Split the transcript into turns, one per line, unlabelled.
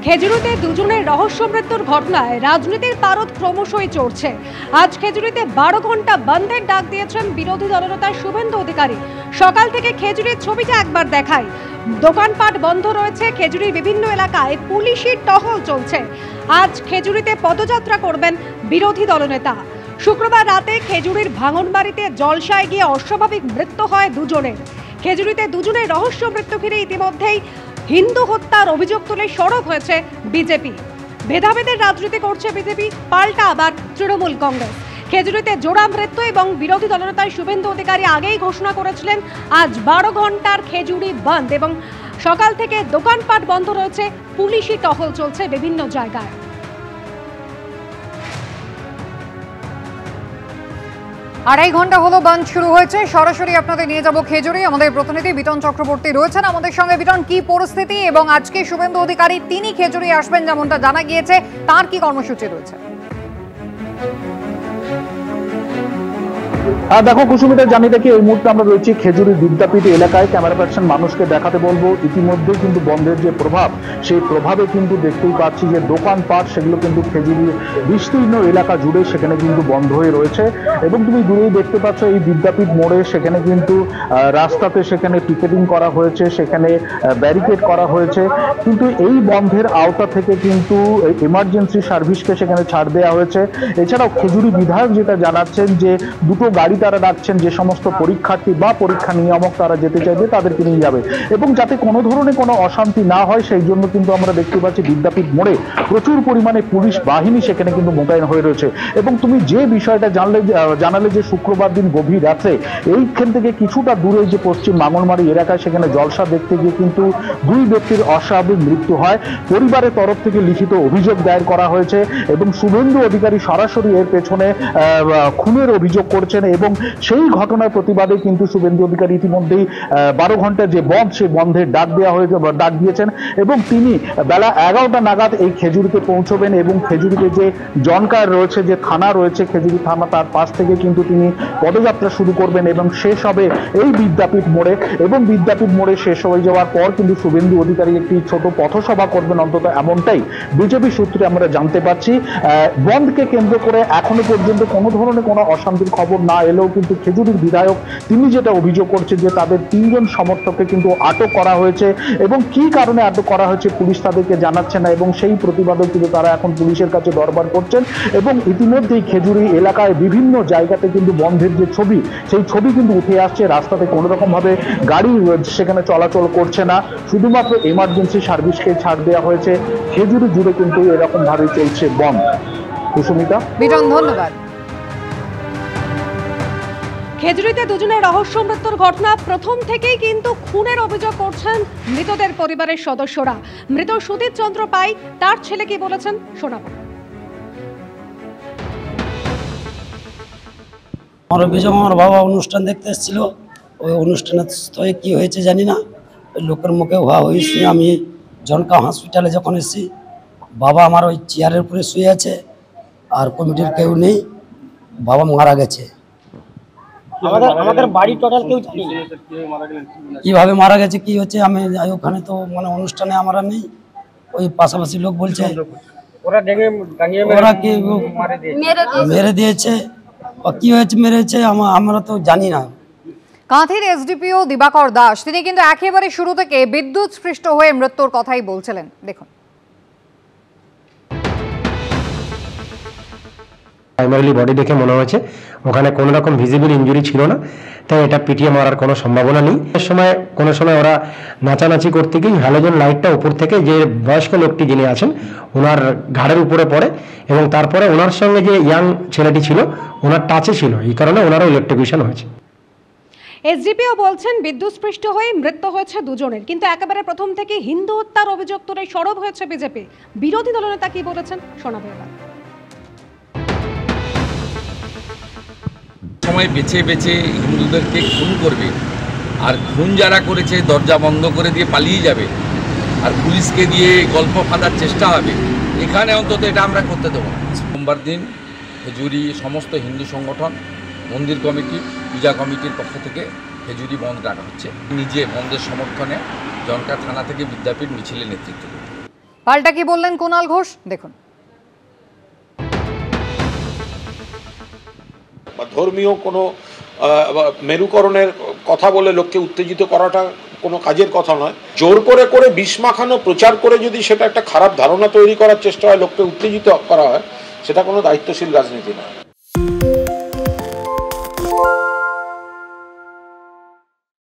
খেজুরিতে দুজনের রহস্য মৃত্যুর ঘটনায় রাজনীতির পারদ ক্রমশই চড়ছে। আজ খেজুরিতে 12 ঘন্টা বন্ধের ডাক দিয়েছেন বিরোধী দলনেতা শুভেন্দু অধিকারী। সকাল থেকে খেজুরির ছবিটা একবার দেখাই। দোকানপাট বন্ধ রয়েছে, খেজুরির বিভিন্ন এলাকায় পুলিশি টহল চলছে। আজ খেজুরিতে পদযাত্রা করবেন বিরোধী দলনেতা। শুক্রবার রাতে খেজুরির ভাঙনবাড়িতে জলসায় গিয়ে অস্বাভাবিক মৃত্যু হয় দুজনের। খেজুরিতে দুজনের রহস্য মৃত্যু ঘিরে ইতিমধ্যেই হিন্দু হত্যার অভিযোগ তুলে সরব হয়েছে বিজেপি। ভেদাভেদের রাজনীতি করছে বিজেপি, পাল্টা আবার তৃণমূল কংগ্রেস। খেজুরিতে জোড়া মৃত্যু এবং বিরোধী দলনেতা শুভেন্দু অধিকারী আগেই ঘোষণা করেছিলেন আজ 12 ঘন্টার খেজুরি বন্ধ এবং সকাল থেকে দোকানপাট বন্ধ রয়েছে, পুলিশি টহল চলছে বিভিন্ন জায়গায়।
আড়াই ঘন্টা হলো বন্ধ শুরু হয়েছে। সরাসরি আপনাদের নিয়ে যাব খেজুরি। আমাদের প্রতিনিধি বিটন চক্রবর্তী রয়েছেন আমাদের সঙ্গে। বিটন, কি পরিস্থিতি এবং আজকে শুভেন্দু অধিকারী তিনি খেজুরি আসবেন যেমনটা জানা গিয়েছে, তার কি কর্মসূচি রয়েছে?
দেখো কুসুমিতা, জানি দেখি এই মুহূর্তে আমরা রয়েছি খেজুরি বিদ্যাপীঠ এলাকায়। ক্যামেরা পার্সন মানুষকে দেখাতে বলবো ইতিমধ্যে কিন্তু বন্ধের যে প্রভাব, সেই প্রভাবে কিন্তু দেখতেই পাচ্ছি যে দোকানপাট সেগুলো কিন্তু খেজুরির বিস্তীর্ণ এলাকা জুড়ে সেখানে কিন্তু বন্ধ হয়ে রয়েছে। এবং তুমি দূরেই দেখতে পাচ্ছ এই বিদ্যাপীঠ মোড়ে সেখানে কিন্তু রাস্তাতে সেখানে পিকেটিং করা হয়েছে, সেখানে ব্যারিকেড করা হয়েছে। কিন্তু এই বন্ধের আওতা থেকে কিন্তু এমার্জেন্সি সার্ভিসকে সেখানে ছাড় দেওয়া হয়েছে। এছাড়াও খেজুরি বিধায়ক যেটা জানাচ্ছেন যে দুটো গাড়ি তারা ডাকছেন, যে সমস্ত পরীক্ষার্থী বা পরীক্ষা নিয়ামক তারা যেতে চাইবে তাদেরকে নিয়ে যাবে। এবং যাতে কোনো ধরনের কোনো অশান্তি না হয় সেই জন্য কিন্তু আমরা দেখতে পাচ্ছি বিদ্যাপীঠ মোড়ে প্রচুর পরিমাণে পুলিশ বাহিনী সেখানে কিন্তু মোতায়েন হয়ে রয়েছে। এবং তুমি যে বিষয়টা জানালে যে শুক্রবার দিন গভীর রাত্রে এইখান থেকে কিছুটা দূরে যে পশ্চিম মাঙ্গনমারি এলাকায় সেখানে জলসা দেখতে গিয়ে কিন্তু দুই ব্যক্তির অস্বাভাবিক মৃত্যু হয়। পরিবারের তরফ থেকে লিখিত অভিযোগ দায়ের করা হয়েছে এবং শুভেন্দু অধিকারী সরাসরি এর পেছনে খুনের অভিযোগ করছেন। এবং সেই ঘটনার প্রতিবাদে কিন্তু শুভেন্দু অধিকারী ইতিমধ্যেই 12 ঘন্টার যে বন্ধ, সেই বন্ধের ডাক দিয়েছেন এবং তিনি বেলা 11টা নাগাদ এই খেজুরিতে পৌঁছবেন এবং খেজুরিতে যে জনকার রয়েছে, যে থানা রয়েছে খেজুরি থানা, তার পাশ থেকে কিন্তু তিনি পদযাত্রা শুরু করবেন এবং শেষ হবে এই বিদ্যাপীঠ মোড়ে। এবং বিদ্যাপীঠ মোড়ে শেষ হয়ে যাওয়ার পর কিন্তু শুভেন্দু অধিকারী একটি ছোট পথসভা করবেন, অন্তত এমনটাই বিজেপি সূত্রে আমরা জানতে পারছি। বন্ধকে কেন্দ্র করে এখনো পর্যন্ত কোনো ধরনের কোনো অশান্তির খবর না এলেও কিন্তু খেজুরির বিধায়ক তিনি যেটা অভিযোগ করছেন যে তাদের 3 জন সমর্থককে কিন্তু আটক করা হয়েছে এবং কি কারণে আটক করা হয়েছে পুলিশ তাদেরকে জানাচ্ছে না এবং সেই প্রতিবাদে কিন্তু তারা এখন পুলিশের কাছে দরবার করছেন। এবং ইতিমধ্যেই খেজুরি এলাকায় বিভিন্ন জায়গাতে কিন্তু বন্ধের যে ছবি, সেই ছবি কিন্তু উঠে আসছে। রাস্তাতে কোনো রকম ভাবে গাড়ি সেখানে চলাচল করছে না, শুধুমাত্র এমার্জেন্সি সার্ভিসকে ছাড় দেওয়া হয়েছে। খেজুরি জুড়ে কিন্তু এরকম ভাবে চলছে বন্ধ। কুসুমিতা,
বিটন, ধন্যবাদ।
খেজুরিতে দুজনের রহস্য মৃত্যুর ঘটনা প্রথম থেকেই কিন্তু খুনের অভিযোগ করছেন মৃতদের পরিবারের সদস্যরা। মৃত সুদীপ চন্দ্র পাই তার ছেলে কি বলেছেন শোনাবো।
আমার অভিযোগ, আমার বাবা অনুষ্ঠান দেখতে এসেছিল, ওই অনুষ্ঠানের স্থলে কী হয়েছে জানি না, ওই লোকের মুখে হওয়া হয়েছে। আমি জনকা হসপিটালে যখন এসেছি, বাবা আমার ওই চেয়ারের উপরে শুয়ে আছে আর কমিটির কেউ নেই, বাবা মারা গেছে।
আমাদের বাড়ি টোটাল কেউ জানি
কিভাবে মারা গেছে কি হচ্ছে, আমি ওখানে তো মানে অনুষ্ঠানে আমরা নেই, ওই পাশাপাশি লোক বলছে ওরা কি মেরে দিয়েছে বা কি হয়েছে মেরেছে, আমরা তো জানি না।
কাঁথির এসডিপিও দিবাকর দাস তিনি কিন্তু একেবারে শুরু থেকে বিদ্যুৎ স্পৃষ্ট হয়ে মৃত্যুর কথাই বলছিলেন। দেখুন,
প্রাইমারিলি বডি দেখে মনে হয়েছে ওখানে কোনো রকম ভিজিবল ইনজুরি ছিল না, তাই এটা পিটিয়ে মারার কোনো সম্ভাবনা নেই। কোনো সময় ওরা নাচানাচি করতে গিয়ে হ্যালোজেন লাইটটা উপর থেকে যে বয়স্ক লোকটি যিনি আছেন ওনার ঘাড়ের উপরে পড়ে এবং তারপরে ওনার সঙ্গে যে ইয়াং ছেলেটি ছিল ওনার টাচে ছিল, এই কারণে ওনারও ইলেকট্রিকিউশন হয়েছে।
এসডিপিও বলছেন বিদ্যুৎস্পৃষ্ট হয়ে মৃত্যু হয়েছে দুজনের, কিন্তু একেবারে প্রথম থেকে হিন্দু হত্যার অভিযোগ তুলে সরব হয়েছে বিজেপি। বিরোধী দলনেতা কি বলেছেন শোনাবো এবার।
সময় বেছে বেছে হিন্দুদেরকে খুন করবে আর খুন যারা করেছে দরজা বন্ধ করে দিয়ে পালিয়ে যাবে আর পুলিশকে দিয়ে গল্প ফাঁদার চেষ্টা হবে, এখানে অন্তত এটা আমরা করতে দেবো না। সোমবার দিন খেজুরি সমস্ত হিন্দু সংগঠন, মন্দির কমিটি, পূজা কমিটির পক্ষ থেকে খেজুরি বন্ধ ডাকা হচ্ছে। নিজে বন্ধের সমর্থনে জনকা থানা থেকে বিদ্যাপীঠ মিছিলে নেতৃত্ব দেবে।
পাল্টা কি বললেন কুণাল ঘোষ, দেখুন।
ধর্মীয় কোনো মেরুকরণের কথা বলে লোককে উত্তেজিত করাটা কোনো কাজের কথা নয়। জোর করে করে বিষ মাখানো প্রচার করে যদি সেটা একটা খারাপ ধারণা তৈরি করার চেষ্টা হয়, লোককে উত্তেজিত করা হয়, সেটা কোনো দায়িত্বশীল রাজনীতি নয়।